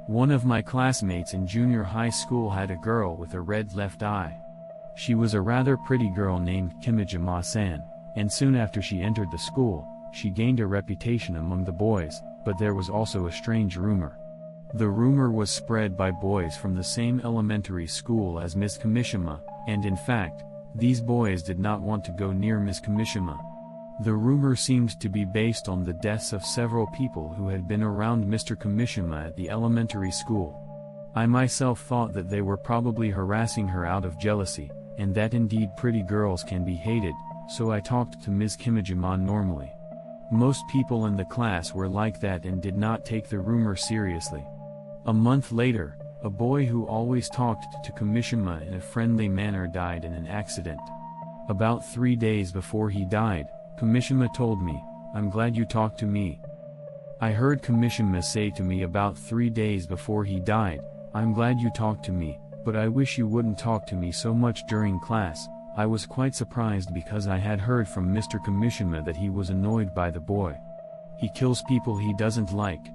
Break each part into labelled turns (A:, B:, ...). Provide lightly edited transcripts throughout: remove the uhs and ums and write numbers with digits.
A: One of my classmates in junior high school had a girl with a red left eye. She was a rather pretty girl named Kimijima-san, and soon after she entered the school, she gained a reputation among the boys, but there was also a strange rumor. The rumor was spread by boys from the same elementary school as Miss Kimishima, and in fact, these boys did not want to go near Miss Kimishima. The rumor seemed to be based on the deaths of several people who had been around Mr. Kimishima at the elementary school. I myself thought that they were probably harassing her out of jealousy, and that indeed pretty girls can be hated, so I talked to Ms. Kimijima normally. Most people in the class were like that and did not take the rumor seriously. A month later, a boy who always talked to Kimishima in a friendly manner died in an accident. About 3 days before he died, Kimishima told me, "I'm glad you talked to me." I heard Kimishima say to me about 3 days before he died, "I'm glad you talked to me, but I wish you wouldn't talk to me so much during class." I was quite surprised because I had heard from Mr. Kimishima that he was annoyed by the boy. He kills people he doesn't like.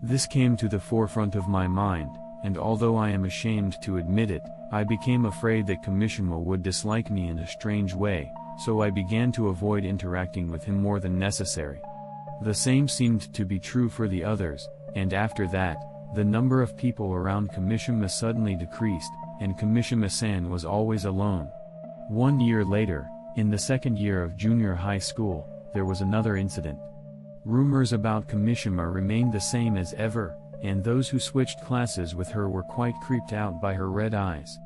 A: This came to the forefront of my mind, and although I am ashamed to admit it, I became afraid that Kimishima would dislike me in a strange way, so I began to avoid interacting with him more than necessary. The same seemed to be true for the others, and after that, the number of people around Kimishima suddenly decreased, and Kimishima-san was always alone. 1 year later, in the second year of junior high school, there was another incident. Rumors about Kimishima remained the same as ever, and those who switched classes with her were quite creeped out by her red eyes.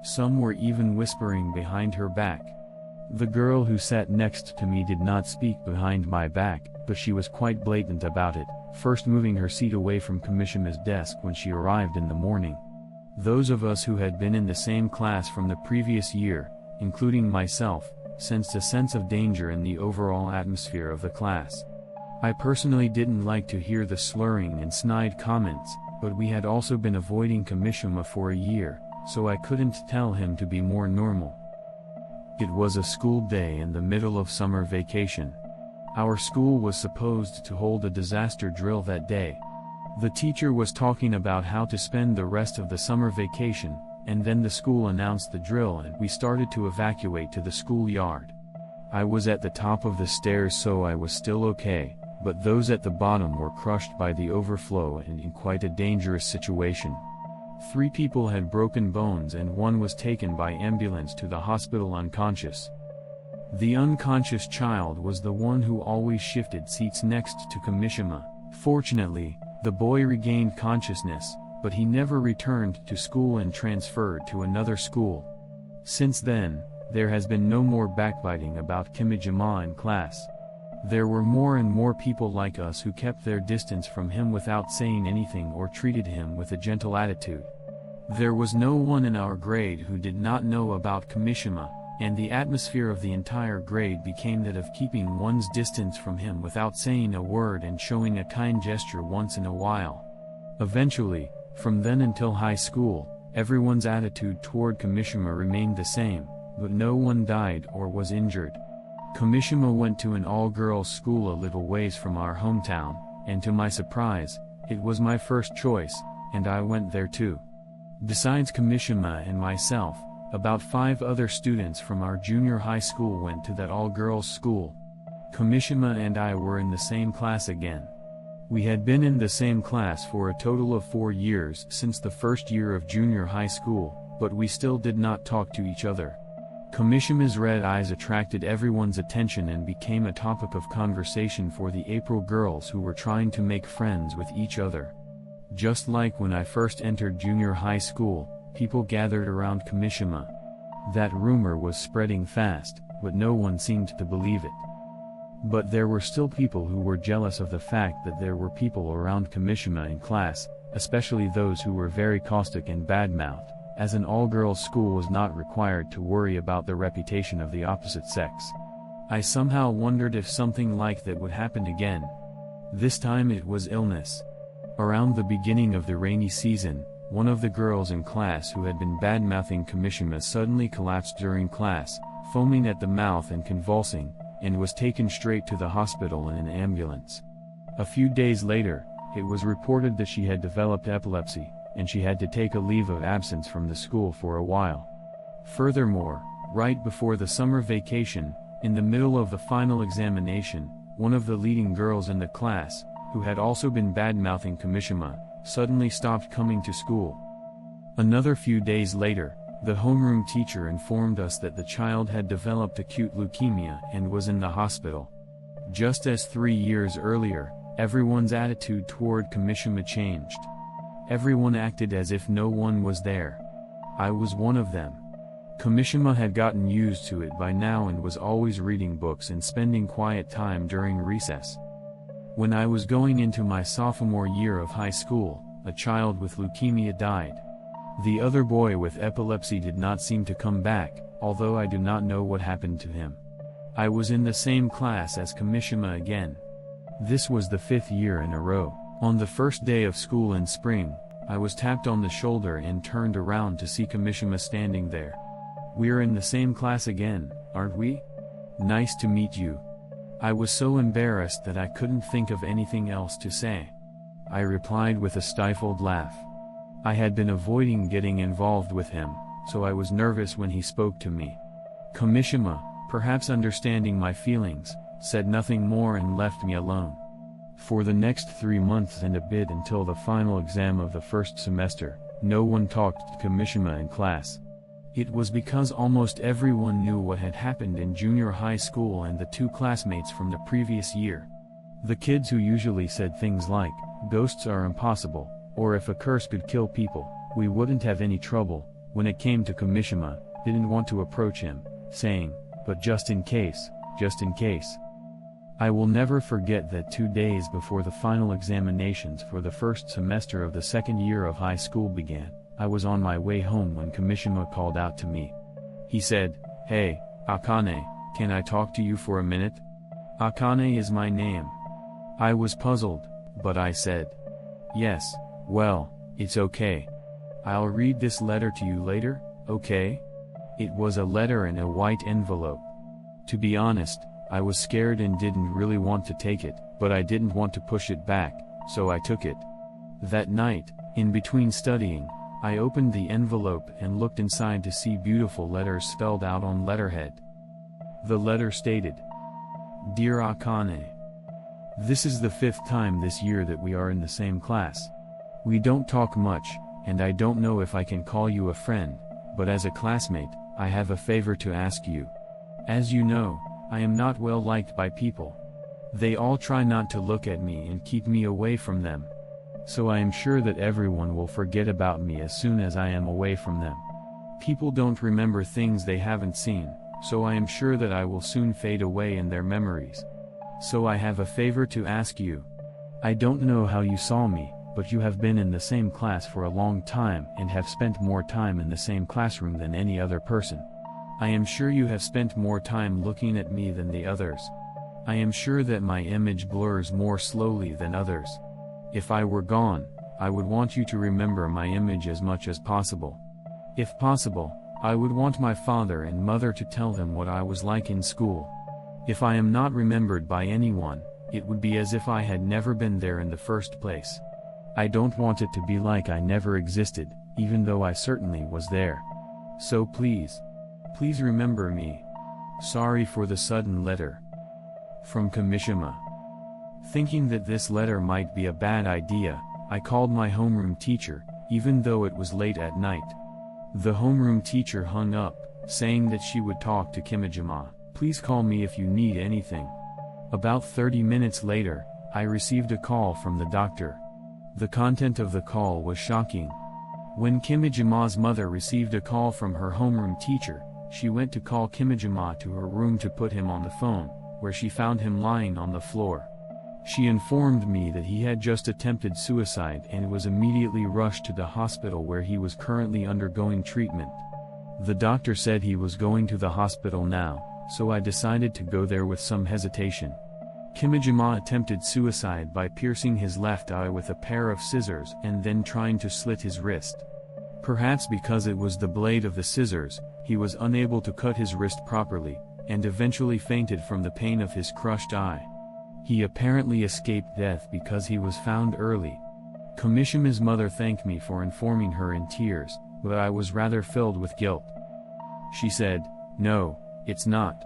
A: Some were even whispering behind her back. The girl who sat next to me did not speak behind my back, but she was quite blatant about it, first moving her seat away from Kimishima's desk when she arrived in the morning. Those of us who had been in the same class from the previous year, including myself, sensed a sense of danger in the overall atmosphere of the class. I personally didn't like to hear the slurring and snide comments, but we had also been avoiding Kimishima for a year, so I couldn't tell him to be more normal. It was a school day in the middle of summer vacation. Our school was supposed to hold a disaster drill that day. The teacher was talking about how to spend the rest of the summer vacation, and then the school announced the drill and we started to evacuate to the schoolyard. I was at the top of the stairs, so I was still okay, but those at the bottom were crushed by the overflow and in quite a dangerous situation. 3 people had broken bones and 1 was taken by ambulance to the hospital unconscious. The unconscious child was the one who always shifted seats next to Kimishima. Fortunately, the boy regained consciousness, but he never returned to school and transferred to another school. Since then, there has been no more backbiting about Kimijima in class. There were more and more people like us who kept their distance from him without saying anything or treated him with a gentle attitude. There was no one in our grade who did not know about Kimishima, and the atmosphere of the entire grade became that of keeping one's distance from him without saying a word and showing a kind gesture once in a while. Eventually, from then until high school, everyone's attitude toward Kimishima remained the same, but no one died or was injured. Kimishima went to an all-girls school a little ways from our hometown, and to my surprise, it was my first choice, and I went there too. Besides Kimishima and myself, about 5 other students from our junior high school went to that all-girls school. Kimishima and I were in the same class again. We had been in the same class for a total of 4 years since the first year of junior high school, but we still did not talk to each other. Kimishima's red eyes attracted everyone's attention and became a topic of conversation for the April girls who were trying to make friends with each other. Just like when I first entered junior high school, people gathered around Kimishima. That rumor was spreading fast, but no one seemed to believe it. But there were still people who were jealous of the fact that there were people around Kimishima in class, especially those who were very caustic and bad-mouthed, as an all-girls school was not required to worry about the reputation of the opposite sex. I somehow wondered if something like that would happen again. This time it was illness. Around the beginning of the rainy season, one of the girls in class who had been bad-mouthing Kimishima suddenly collapsed during class, foaming at the mouth and convulsing, and was taken straight to the hospital in an ambulance. A few days later, it was reported that she had developed epilepsy, and she had to take a leave of absence from the school for a while. Furthermore, right before the summer vacation, in the middle of the final examination, one of the leading girls in the class, who had also been bad-mouthing Kamishima, suddenly stopped coming to school. Another few days later, the homeroom teacher informed us that the child had developed acute leukemia and was in the hospital. Just as 3 years earlier, everyone's attitude toward Kamishima changed. Everyone acted as if no one was there. I was one of them. Kamishima had gotten used to it by now and was always reading books and spending quiet time during recess. When I was going into my sophomore year of high school, a child with leukemia died. The other boy with epilepsy did not seem to come back, although I do not know what happened to him. I was in the same class as Kamishima again. This was the 5th year in a row. On the first day of school in spring, I was tapped on the shoulder and turned around to see Kamishima standing there. "We're in the same class again, aren't we? Nice to meet you." I was so embarrassed that I couldn't think of anything else to say. I replied with a stifled laugh. I had been avoiding getting involved with him, so I was nervous when he spoke to me. Kamishima, perhaps understanding my feelings, said nothing more and left me alone. For the next 3 months and a bit until the final exam of the first semester, no one talked to Kamishima in class. It was because almost everyone knew what had happened in junior high school and the 2 classmates from the previous year. The kids who usually said things like, "Ghosts are impossible," or "If a curse could kill people, we wouldn't have any trouble," when it came to Kamishima, didn't want to approach him, saying, "But just in case, just in case." I will never forget that 2 days before the final examinations for the first semester of the 2nd year of high school began, I was on my way home when Kamishima called out to me. He said, "Hey, Akane, can I talk to you for a minute?" Akane is my name. I was puzzled, but I said, "Yes, well, it's okay. I'll read this letter to you later, okay?" It was a letter in a white envelope. To be honest, I was scared and didn't really want to take it, but I didn't want to push it back, so I took it. That night, in between studying, I opened the envelope and looked inside to see beautiful letters spelled out on letterhead. The letter stated, "Dear Akane, this is the 5th time this year that we are in the same class. We don't talk much, and I don't know if I can call you a friend, but as a classmate, I have a favor to ask you. As you know, I am not well liked by people. They all try not to look at me and keep me away from them. So I am sure that everyone will forget about me as soon as I am away from them. People don't remember things they haven't seen, so I am sure that I will soon fade away in their memories. So I have a favor to ask you. I don't know how you saw me, but you have been in the same class for a long time and have spent more time in the same classroom than any other person. I am sure you have spent more time looking at me than the others. I am sure that my image blurs more slowly than others. If I were gone, I would want you to remember my image as much as possible. If possible, I would want my father and mother to tell them what I was like in school. If I am not remembered by anyone, it would be as if I had never been there in the first place. I don't want it to be like I never existed, even though I certainly was there. So please remember me. Sorry for the sudden letter. From Kamishima." Thinking that this letter might be a bad idea, I called my homeroom teacher, even though it was late at night. The homeroom teacher hung up, saying that she would talk to Kimijima. "Please call me if you need anything." About 30 minutes later, I received a call from the doctor. The content of the call was shocking. When Kimijima's mother received a call from her homeroom teacher, she went to call Kimijima to her room to put him on the phone, where she found him lying on the floor. She informed me that he had just attempted suicide and was immediately rushed to the hospital where he was currently undergoing treatment. The doctor said he was going to the hospital now, so I decided to go there with some hesitation. Kimijima attempted suicide by piercing his left eye with a pair of scissors and then trying to slit his wrist. Perhaps because it was the blade of the scissors, he was unable to cut his wrist properly, and eventually fainted from the pain of his crushed eye. He apparently escaped death because he was found early. Kamishima's mother thanked me for informing her in tears, but I was rather filled with guilt. She said, "No, it's not.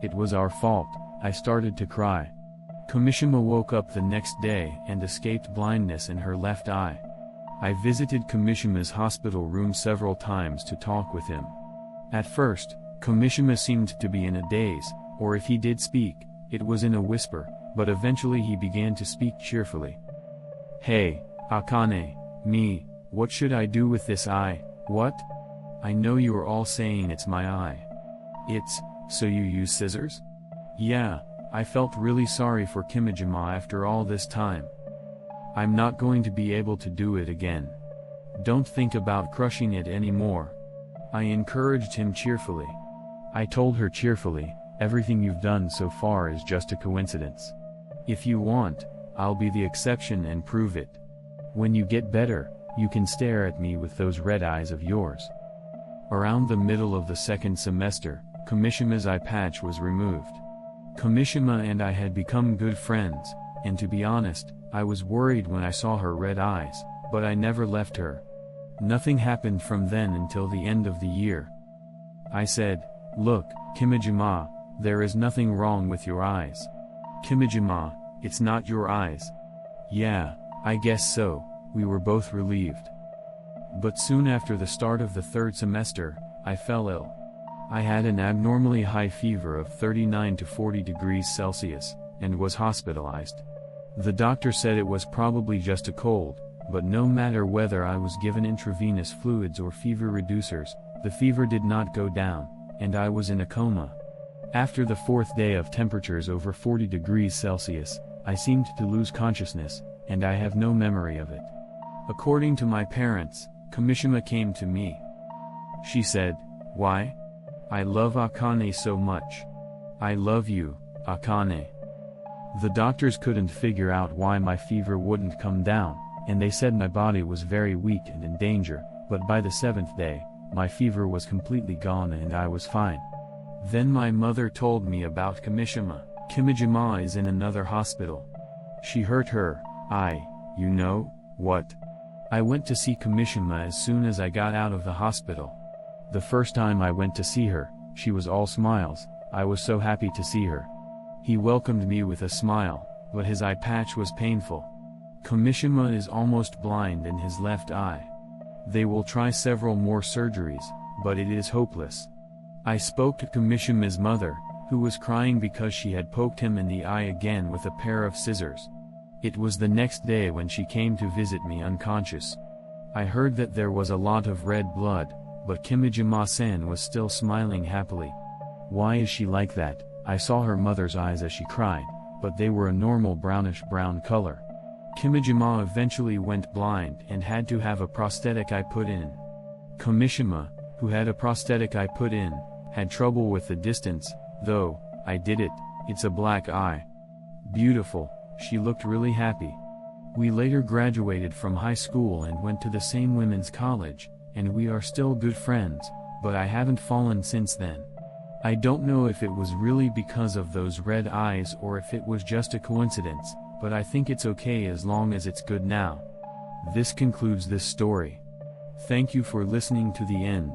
A: It was our fault." I started to cry. Kamishima woke up the next day and escaped blindness in her left eye. I visited Kamishima's hospital room several times to talk with him. At first, Kamishima seemed to be in a daze, or if he did speak, it was in a whisper, but eventually he began to speak cheerfully. "Hey, Akane, what should I do with this eye? What? I know you are all saying it's my eye. So you use scissors?" Yeah, I felt really sorry for Kimijima after all this time. "I'm not going to be able to do it again. Don't think about crushing it anymore." I encouraged him cheerfully. I told her cheerfully, "Everything you've done so far is just a coincidence. If you want, I'll be the exception and prove it. When you get better, you can stare at me with those red eyes of yours." Around the middle of the second semester, Kamishima's eye patch was removed. Kamishima and I had become good friends, and to be honest, I was worried when I saw her red eyes, but I never left her. Nothing happened from then until the end of the year. I said, "Look, Kimijima, there is nothing wrong with your eyes." "Kimijima, it's not your eyes." "Yeah, I guess so." We were both relieved. But soon after the start of the third semester, I fell ill. I had an abnormally high fever of 39 to 40 degrees Celsius, and was hospitalized. The doctor said it was probably just a cold, but no matter whether I was given intravenous fluids or fever reducers, the fever did not go down, and I was in a coma. After the fourth day of temperatures over 40 degrees Celsius, I seemed to lose consciousness, and I have no memory of it. According to my parents, Kamishima came to me. She said, "Why? I love Akane so much. I love you, Akane." The doctors couldn't figure out why my fever wouldn't come down, and they said my body was very weak and in danger, but by the seventh day, my fever was completely gone and I was fine. Then my mother told me about Kamishima. Kimijima is in another hospital. She hurt her eye, you know, what? I went to see Kamishima as soon as I got out of the hospital. The first time I went to see her, she was all smiles. I was so happy to see her. He welcomed me with a smile, but his eye patch was painful. Kamishima is almost blind in his left eye. They will try several more surgeries, but it is hopeless. I spoke to Kamishima's mother, who was crying because she had poked him in the eye again with a pair of scissors. It was the next day when she came to visit me unconscious. I heard that there was a lot of red blood, but Kimijima-san was still smiling happily. Why is she like that? I saw her mother's eyes as she cried, but they were a normal brownish-brown color. Kimijima eventually went blind and had to have a prosthetic eye put in. Kamishima, who had a prosthetic eye put in, had trouble with the distance, though. I did it. It's a black eye. Beautiful. She looked really happy. We later graduated from high school and went to the same women's college, and we are still good friends, but I haven't fallen since then. I don't know if it was really because of those red eyes or if it was just a coincidence, but I think it's okay as long as it's good now. This concludes this story. Thank you for listening to the end.